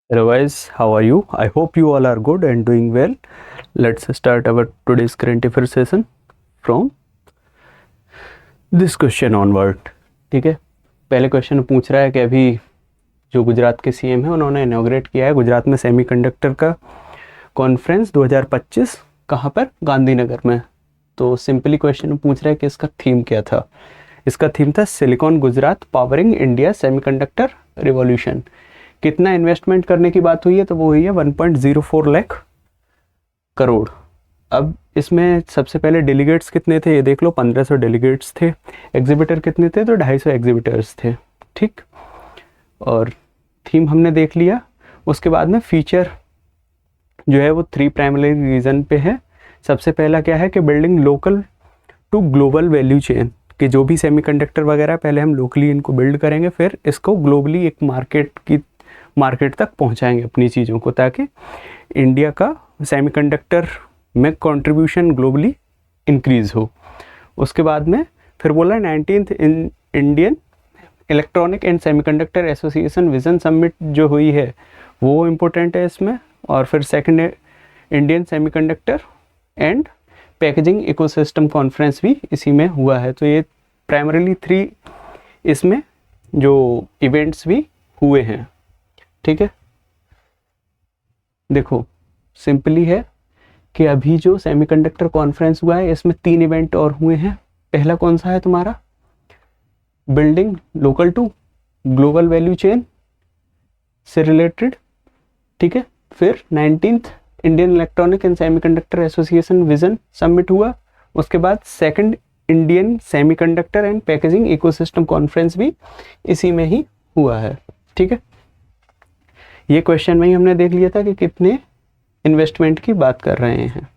Hello guys, how are you? I hope you all are good and doing well. Let's start our today's current affair session from this question onward. ठीक है, पहले question पूछ रहा है कि अभी जो गुजरात के सीएम है उन्होंने इनॉग्रेट किया है गुजरात में सेमीकंडक्टर का कॉन्फ्रेंस 2025 कहाँ पर? गांधीनगर में। तो सिंपली क्वेश्चन पूछ रहा है कि इसका थीम क्या था। इसका थीम था silicon Gujarat powering India semiconductor revolution. कितना इन्वेस्टमेंट करने की बात हुई है? तो वो हुई है 1.04 लाख करोड़। अब इसमें सबसे पहले डेलीगेट्स कितने थे ये देख लो, 1500 डेलीगेट्स थे। एग्जिबिटर कितने थे? तो 250 एग्जिबिटर्स थे। ठीक, और थीम हमने देख लिया। उसके बाद में फीचर जो है वो 3 प्राइमरी रीज़न पे है। सबसे पहला क्या है कि building local to global value chain, कि जो भी सेमीकंडक्टर वगैरह पहले हम लोकली इनको बिल्ड करेंगे, फिर इसको ग्लोबली एक मार्केट तक पहुंचाएंगे अपनी चीज़ों को, ताकि इंडिया का सेमीकंडक्टर में कंट्रीब्यूशन ग्लोबली इंक्रीज़ हो। उसके बाद में फिर बोला 19th Indian electronic and semiconductor association vision summit जो हुई है वो इम्पोर्टेंट है इसमें। और फिर second Indian semiconductor and packaging ecosystem conference भी इसी में हुआ है। तो ये प्राइमरीली 3 इसमें जो इवेंट्स भी हुए हैं। ठीक है, देखो सिंपली है कि अभी जो सेमीकंडक्टर कॉन्फ्रेंस हुआ है इसमें 3 इवेंट और हुए हैं। पहला कौन सा है तुम्हारा? Building local to global value chain से रिलेटेड। ठीक है, फिर 19th Indian electronic and semiconductor association vision summit हुआ। उसके बाद second Indian semiconductor and packaging ecosystem conference भी इसी में ही हुआ है। ठीक है, ये क्वेश्चन में ही हमने देख लिया था कि कितने इन्वेस्टमेंट की बात कर रहे हैं।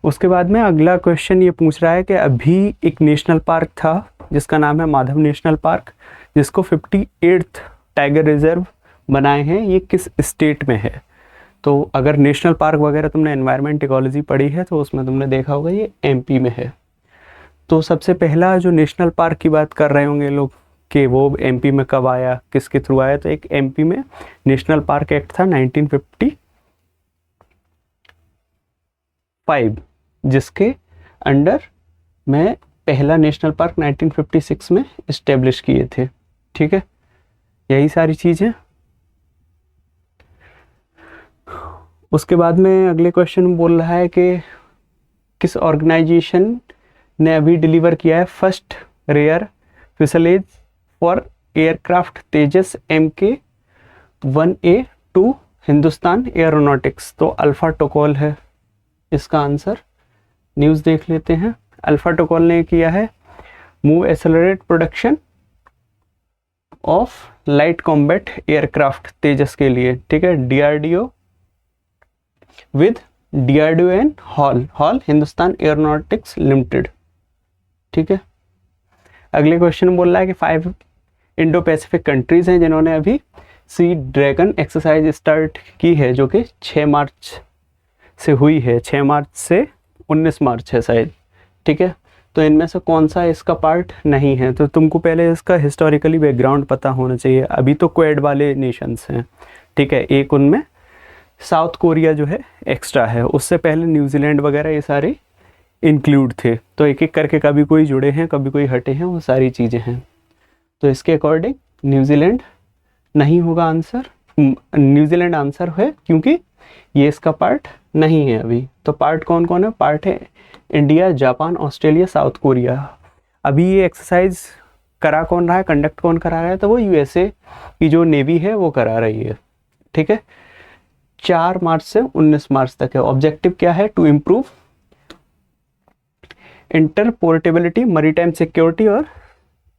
उसके बाद में अगला क्वेश्चन ये पूछ रहा है कि अभी एक नेशनल पार्क था जिसका नाम है माधव नेशनल पार्क, जिसको 58th टाइगर रिजर्व बनाए हैं, ये किस स्टेट में है? तो अगर नेशनल पार्क वगैरह तुमने एनवायरमेंट इकोलॉजी पढ़ी है तो उसमें तुमने देखा होगा ये एमपी में है। तो सबसे पहला जो नेशनल पार्क की बात कर रहे होंगे लोग कि वो एमपी में कब आया, किसके थ्रू आया, तो एक एमपी में नेशनल पार्क एक्ट था 1955, जिसके अंडर में पहला नेशनल पार्क 1956 में इस्टेब्लिश किए थे। ठीक है, यही सारी चीज़ें। उसके बाद में अगले क्वेश्चन बोल रहा है कि किस ऑर्गेनाइजेशन ने अभी डिलीवर किया है first rear fuselage for aircraft Tejas MK-1A to Hindustan aeronautics? तो अल्फा टोकॉल है इसका आंसर। न्यूज़ देख लेते हैं। अल्फा टोकॉल ने किया है move accelerate production of light combat aircraft Tejas के लिए। ठीक है, DRDO with DRDO and HAL Hindustan Aeronautics Limited. ठीक है, अगले क्वेश्चन बोल रहा है कि 5 इंडो पैसिफिक कंट्रीज हैं जिन्होंने अभी सी ड्रैगन एक्सरसाइज स्टार्ट की है, जो कि 6 मार्च से हुई है। 6 मार्च से 19 मार्च है शायद। ठीक है, तो इनमें से कौन सा इसका पार्ट नहीं है? तो तुमको पहले इसका हिस्टोरिकली बैकग्राउंड पता होना चाहिए। अभी तो क्वेड वाले नेशंस हैं। ठीक है, एक उनमें साउथ कोरिया जो है एक्स्ट्रा है, उससे पहले न्यूजीलैंड वगैरह ये सारे इंक्लूड थे। तो एक एक करके कभी कोई जुड़े हैं कभी कोई हटे हैं, वो सारी चीज़ें हैं। तो इसके अकॉर्डिंग न्यूजीलैंड नहीं होगा आंसर। न्यूजीलैंड आंसर है क्योंकि ये इसका पार्ट नहीं है अभी। तो पार्ट कौन कौन है? पार्ट है India, Japan, Australia, south Korea. अभी ये एक्सरसाइज करा कौन रहा है, कंडक्ट कौन करा रहा है? तो वो USA की जो नेवी है वो करा रही है। ठीक है, 4 मार्च से 19 मार्च तक है। ऑब्जेक्टिव क्या है? टू इम्प्रूव इंटरपोर्टेबिलिटी, मैरीटाइम सिक्योरिटी और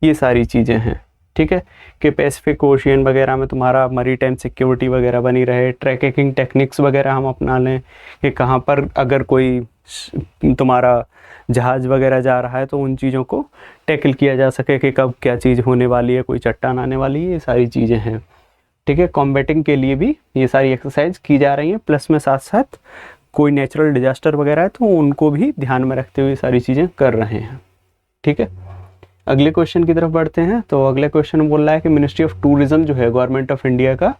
ये सारी चीज़ें हैं। ठीक है, कि पैसिफिक ओशियन वगैरह में तुम्हारा मैरीटाइम सिक्योरिटी वगैरह बनी रहे, ट्रैकिंग टेक्निक्स वगैरह हम अपना लें कि कहाँ पर अगर कोई तुम्हारा जहाज़ वगैरह जा रहा है तो उन चीज़ों को टैकल किया जा सके कि कब क्या चीज़ होने वाली है, कोई चट्टान आने वाली है, ये सारी चीज़ें हैं। ठीक है, कॉम्बैटिंग के लिए भी ये सारी एक्सरसाइज की जा रही हैं। प्लस में साथ साथ कोई नेचुरल डिजास्टर वगैरह है तो उनको भी ध्यान में रखते हुए सारी चीज़ें कर रहे हैं। ठीक है, अगले क्वेश्चन की तरफ बढ़ते हैं। तो अगले क्वेश्चन बोल रहा है कि मिनिस्ट्री ऑफ टूरिज्म जो है गवर्नमेंट ऑफ इंडिया का,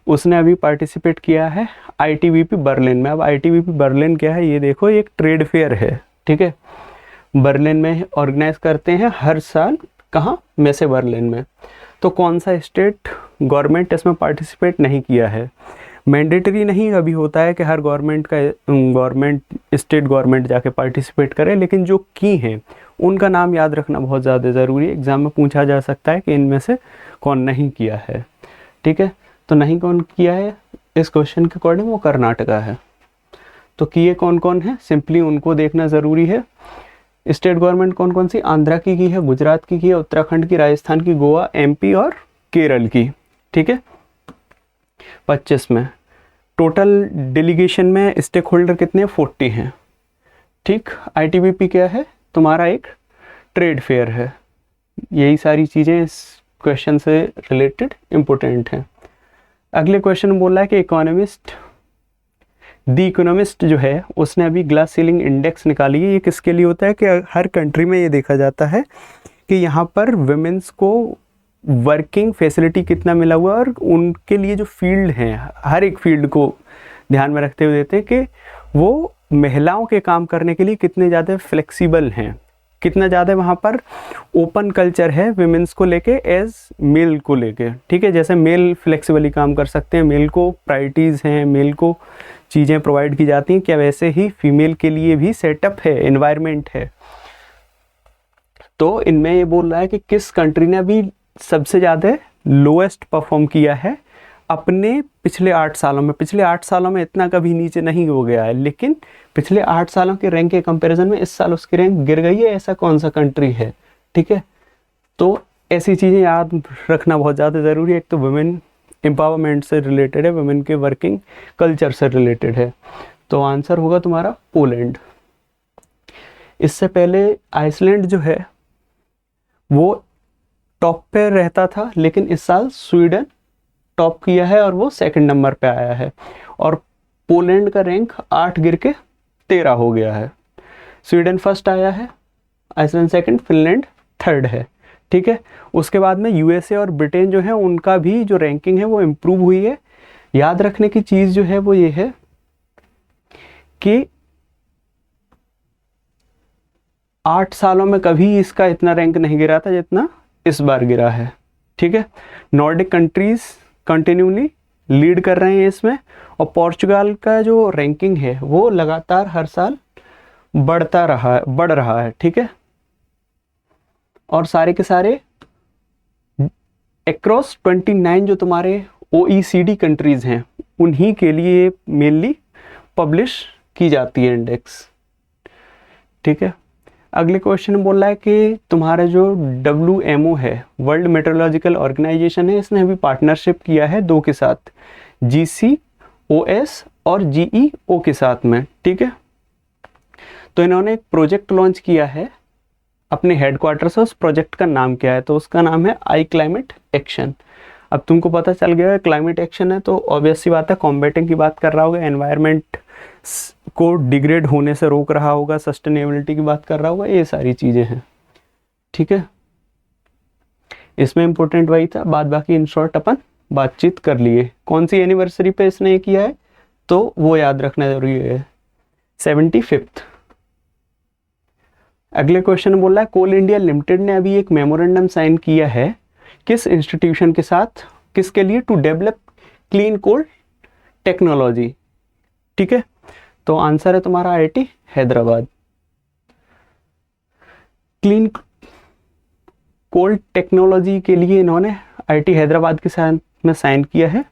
उसने अभी पार्टिसिपेट किया है ITBP बर्लिन में। अब ITBP बर्लिन क्या है, ये देखो, ये एक ट्रेड फेयर है, ठीक है, बर्लिन में ऑर्गेनाइज करते हैं हर साल। कहाँ में से? बर्लिन में। तो कौन सा स्टेट गवर्नमेंट इसमें पार्टिसिपेट नहीं किया है? मैंडेटरी नहीं अभी होता है कि हर गवर्नमेंट स्टेट गवर्नमेंट जाके पार्टिसिपेट करे, लेकिन जो की हैं उनका नाम याद रखना बहुत ज़्यादा ज़रूरी है। एग्ज़ाम में पूछा जा सकता है कि इनमें से कौन नहीं किया है, ठीक है। तो नहीं कौन किया है इस क्वेश्चन के अकॉर्डिंग, वो कर्नाटका है। तो किए कौन कौन है, सिंपली उनको देखना ज़रूरी है। स्टेट गवर्नमेंट कौन कौन सी? आंध्रा की है, गुजरात की है, उत्तराखंड की, राजस्थान की, गोवा, MP और केरल की, ठीक है। 25 में टोटल डेलीगेशन में स्टेक होल्डर कितने? 40 हैं, ठीक। ITBP क्या है? तुम्हारा एक ट्रेड फेयर है। यही सारी चीज़ें इस क्वेश्चन से रिलेटेड इम्पोर्टेंट हैं। अगले क्वेश्चन बोल रहा है कि द इकोनॉमिस्ट जो है उसने अभी ग्लास सीलिंग इंडेक्स निकाली है। ये किसके लिए होता है कि हर कंट्री में ये देखा जाता है कि यहाँ पर वुमेन्स को वर्किंग फैसिलिटी कितना मिला हुआ है, और उनके लिए जो फील्ड हैं, हर एक फील्ड को ध्यान में रखते हुए देते हैं कि वो महिलाओं के काम करने के लिए कितने ज़्यादा फ्लेक्सिबल हैं, कितना ज़्यादा वहाँ पर ओपन कल्चर है विमेंस को लेके एज मेल को लेके, ठीक है। जैसे मेल फ्लेक्सिबली काम कर सकते हैं, मेल को प्रायोरिटीज़ हैं, मेल को चीज़ें प्रोवाइड की जाती हैं, क्या वैसे ही फीमेल के लिए भी सेटअप है, एनवायरनमेंट है। तो इनमें ये बोल रहा है कि किस कंट्री ने अभी सबसे ज़्यादा लोएस्ट परफॉर्म किया है अपने पिछले 8 सालों में। पिछले 8 सालों में इतना कभी नीचे नहीं हो गया है, लेकिन पिछले 8 सालों के रैंक के कंपैरिजन में इस साल उसकी रैंक गिर गई है। ऐसा कौन सा कंट्री है, ठीक है। तो ऐसी चीज़ें याद रखना बहुत ज़्यादा ज़रूरी है। एक तो वुमेन एम्पावरमेंट से रिलेटेड है, वुमेन के वर्किंग कल्चर से रिलेटेड है। तो आंसर होगा तुम्हारा पोलैंड। इससे पहले आइसलैंड जो है वो टॉप पे रहता था, लेकिन इस साल स्वीडन टॉप किया है और वो 2nd नंबर पे आया है। और पोलैंड का रैंक 8 गिर के 13 हो गया है। स्वीडन फर्स्ट आया है, आइसलैंड 2nd, फिनलैंड 3rd है, ठीक है। उसके बाद में USA और ब्रिटेन जो है उनका भी जो रैंकिंग है वो इम्प्रूव हुई है। याद रखने की चीज़ जो है वो ये है कि 8 सालों में कभी इसका इतना रैंक नहीं गिरा था जितना इस बार गिरा है, ठीक है। नॉर्डिक कंट्रीज कंटिन्यूली लीड कर रहे हैं इसमें, और पोर्चुगल का जो रैंकिंग है वो लगातार हर साल बढ़ रहा है, ठीक है। और सारे के सारे अक्रॉस 29 जो तुम्हारे OECD कंट्रीज हैं उन्हीं के लिए मेनली पब्लिश की जाती है इंडेक्स, ठीक है। अगले क्वेश्चन बोल रहा है कि तुम्हारा जो WMO है, वर्ल्ड मेट्रोलॉजिकल ऑर्गेनाइजेशन है, इसने अभी पार्टनरशिप किया है 2 के साथ, GCOS और GEO के साथ में, ठीक है। तो इन्होंने एक प्रोजेक्ट लॉन्च किया है अपने हेडक्वार्टर से। उस प्रोजेक्ट का नाम क्या है? तो उसका नाम है आई क्लाइमेट एक्शन। अब तुमको पता चल गया है क्लाइमेट एक्शन है, तो ऑब्वियस सी बात है कॉम्बैटिंग की बात कर रहा होगा, एनवायरनमेंट को डिग्रेड होने से रोक रहा होगा, सस्टेनेबिलिटी की बात कर रहा होगा, ये सारी चीज़ें हैं, ठीक है। इसमें इम्पोर्टेंट वही था, बाद बाकी इन शॉर्ट अपन बातचीत कर लिए। कौन सी एनिवर्सरी पे इसने ये किया है तो वो याद रखना जरूरी है, 75th। अगले क्वेश्चन बोल रहा है कोल इंडिया लिमिटेड ने अभी एक मेमोरेंडम साइन किया है किस इंस्टीट्यूशन के साथ, किसके लिए? To develop clean coal technology, ठीक है। तो आंसर है तुम्हारा IIT Hyderabad. Clean coal technology के लिए इन्होंने IIT हैदराबाद के साथ में साइन किया है।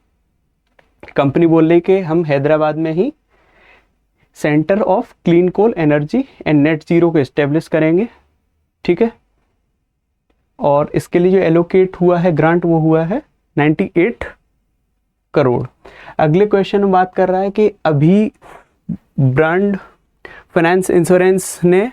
कंपनी बोल रही कि हम हैदराबाद में ही centre of clean coal energy and net zero को इस्टेब्लिश करेंगे, ठीक है। और इसके लिए जो एलोकेट हुआ है ग्रांट वो हुआ है 98 करोड़। अगले क्वेश्चन में बात कर रहा है कि अभी ब्रांड फाइनेंस इंश्योरेंस ने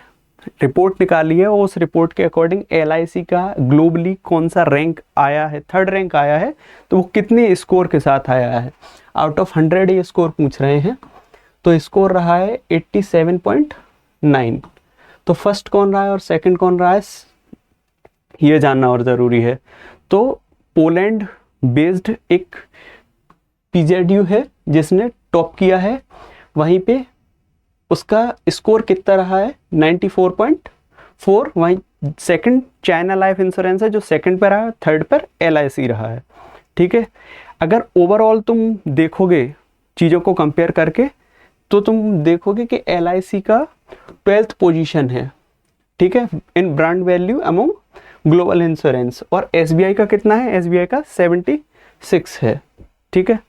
रिपोर्ट निकाली है, और उस रिपोर्ट के अकॉर्डिंग LIC का ग्लोबली कौन सा रैंक आया है, 3rd रैंक आया है। तो वो कितने स्कोर के साथ आया है? आउट ऑफ 100 ये स्कोर पूछ रहे हैं, तो स्कोर रहा है 87.9। तो फर्स्ट कौन रहा है और सेकंड कौन रहा है? ये जानना और ज़रूरी है। तो पोलैंड बेस्ड एक PZU है जिसने टॉप किया है, वहीं पे उसका स्कोर कितना रहा है 94.4। वहीं सेकंड चाइना लाइफ इंश्योरेंस है जो सेकंड पर रहा है, थर्ड पर LIC रहा है। ठीक है, अगर ओवरऑल तुम देखोगे चीज़ों को कंपेयर करके तो तुम देखोगे कि LIC का 12th पोजीशन है, ठीक है, in brand value among global insurance. और SBI का कितना है, SBI का 76 है। ठीक है,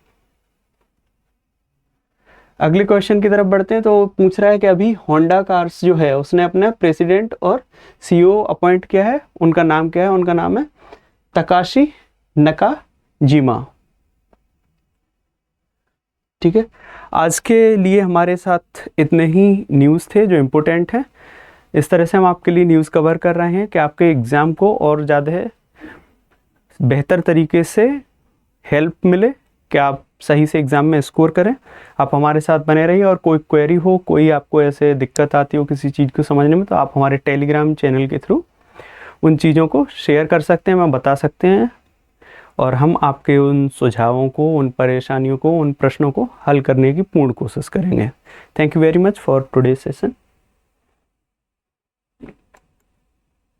अगले क्वेश्चन की तरफ बढ़ते हैं। तो पूछ रहा है कि अभी होंडा कार्स जो है उसने अपना प्रेसिडेंट और CEO अपॉइंट किया है, उनका नाम क्या है? उनका नाम है तकाशी नकाजिमा। ठीक है, आज के लिए हमारे साथ इतने ही न्यूज़ थे जो इम्पोर्टेंट हैं। इस तरह से हम आपके लिए न्यूज़ कवर कर रहे हैं कि आपके एग्ज़ाम को और ज़्यादा बेहतर तरीके से हेल्प मिले कि आप सही से एग्ज़ाम में स्कोर करें। आप हमारे साथ बने रहिए, और कोई क्वेरी हो, कोई आपको ऐसे दिक्कत आती हो किसी चीज़ को समझने में, तो आप हमारे टेलीग्राम चैनल के थ्रू उन चीज़ों को शेयर कर सकते हैं, मैं बता सकते हैं, और हम आपके उन सुझावों को, उन परेशानियों को, उन प्रश्नों को हल करने की पूर्ण कोशिश करेंगे। Thank you very much for today's session.